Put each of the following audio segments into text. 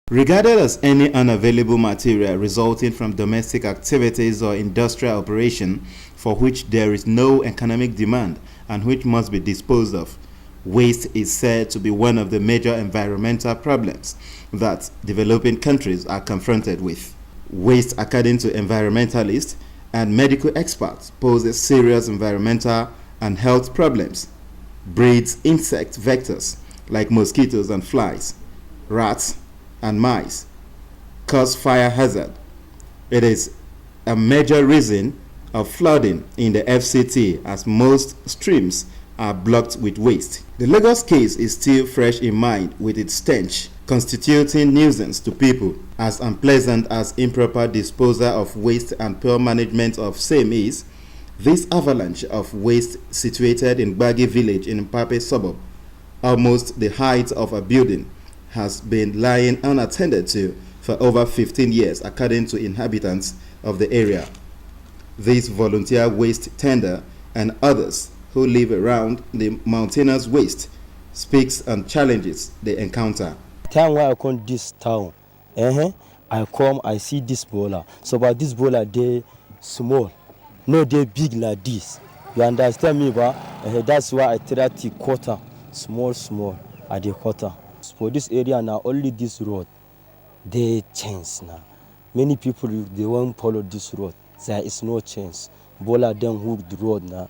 Regarded as any unavailable material resulting from domestic activities or industrial operation for which there is no economic demand and which must be disposed of, waste is said to be one of the major environmental problems that developing countries are confronted with. Waste, according to environmentalists and medical experts, poses serious environmental and health problems, breeds insect vectors like mosquitoes and flies, rats, and mice, cause fire hazard. It is a major reason of flooding in the FCT as most streams are blocked with waste. The Lagos case is still fresh in mind with its stench constituting nuisance to people. As unpleasant as improper disposal of waste and poor management of same is, this avalanche of waste situated in Gbagi village in Mpape suburb, almost the height of a building, has been lying unattended to for over 15 years, according to inhabitants of the area. This volunteer waste tender and others who live around the mountainous waste speaks on challenges they encounter. Time when I come this town, I come, I see this bowler. So but this bowler they small, no they big like this. You understand me, but that's why I try to quarter, small at the quarter. For this area now, only this road, they change now. Many people, they won't follow this road. There is no chance. Bola then hook the road now.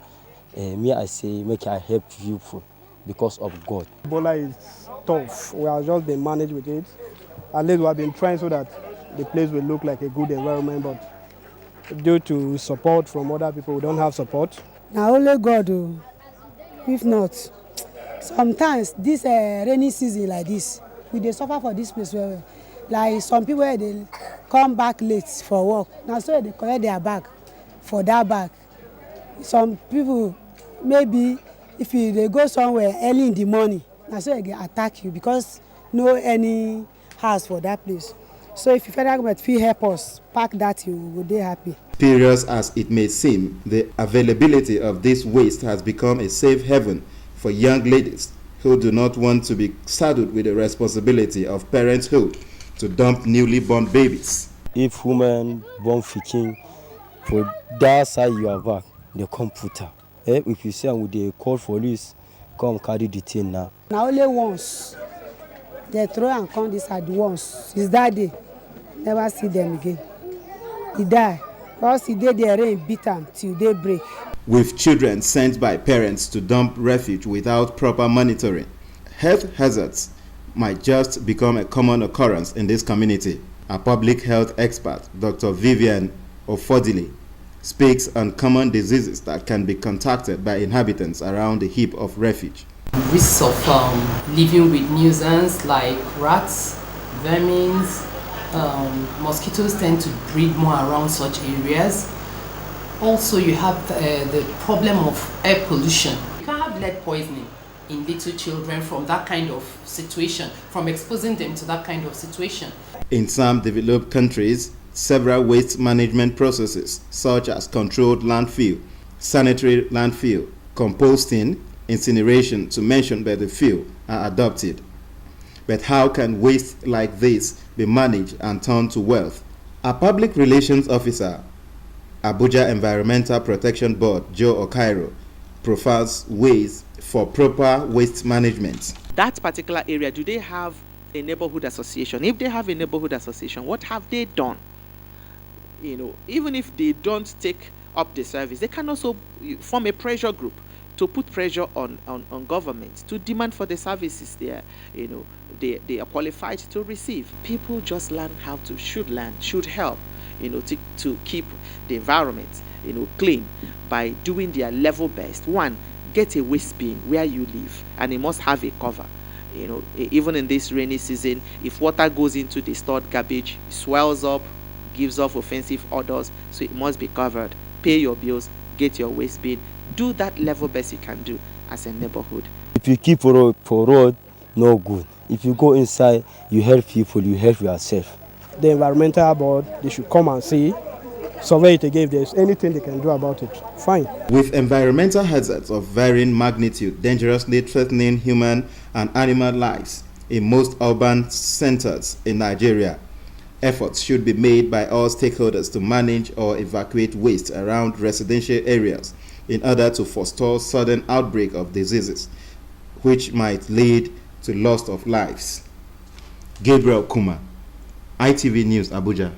Me, I say, make I help people because of God. Bola is tough. We have just been managed with it. At least we have been trying so that the place will look like a good environment, but due to support from other people, we don't have support. Now only God, if not. Sometimes this rainy season like this, we dey suffer for this place well. Like some people they come back late for work. Now so they collect their bag for that bag. Some people maybe if they go somewhere early in the morning, now so they attack you because no any house for that place. So if the federal government will help us pack that, you will be happy. Serious as it may seem, the availability of this waste has become a safe haven for young ladies who do not want to be saddled with the responsibility of parenthood to dump newly born babies. If women born fiking, for that side you are back, the computer. If you see them, they call police, come carry the thing now. Now only once, they throw and come this side once. It's that day, never see them again. He die, because he did the rain beat them till they break. With children sent by parents to dump refuge without proper monitoring, health hazards might just become a common occurrence in this community. A public health expert, Dr. Vivian Ofodile, speaks on common diseases that can be contacted by inhabitants around the heap of refuge. Risks of living with nuisance like rats, vermins, mosquitoes tend to breed more around such areas. Also, you have the problem of air pollution. You can have lead poisoning in little children from that kind of situation, from exposing them to that kind of situation. In some developed countries, several waste management processes, such as controlled landfill, sanitary landfill, composting, incineration, to mention but a few, are adopted. But how can waste like this be managed and turned to wealth? A public relations officer, Abuja Environmental Protection Board, Joe Okairo, profiles ways for proper waste management. That particular area, do they have a neighborhood association? If they have a neighborhood association, what have they done? Even if they don't take up the service, they can also form a pressure group to put pressure on government to demand for the services they are qualified to receive. People just should help, to keep the environment, clean by doing their level best. One, get a waste bin where you live, and it must have a cover. Even in this rainy season, if water goes into the stored garbage, it swells up, gives off offensive odors, so it must be covered. Pay your bills, get your waste bin. Do that level best you can do as a neighborhood. If you keep road, no good. If you go inside, you help people, you help yourself. The environmental board, they should come and see, survey it again. If there's anything they can do about it, fine. With environmental hazards of varying magnitude dangerously threatening human and animal lives, in most urban centers in Nigeria. Efforts should be made by all stakeholders to manage or evacuate waste around residential areas in order to forestall sudden outbreak of diseases, which might lead to loss of lives. Gabriel Kuma, ITV News, Abuja.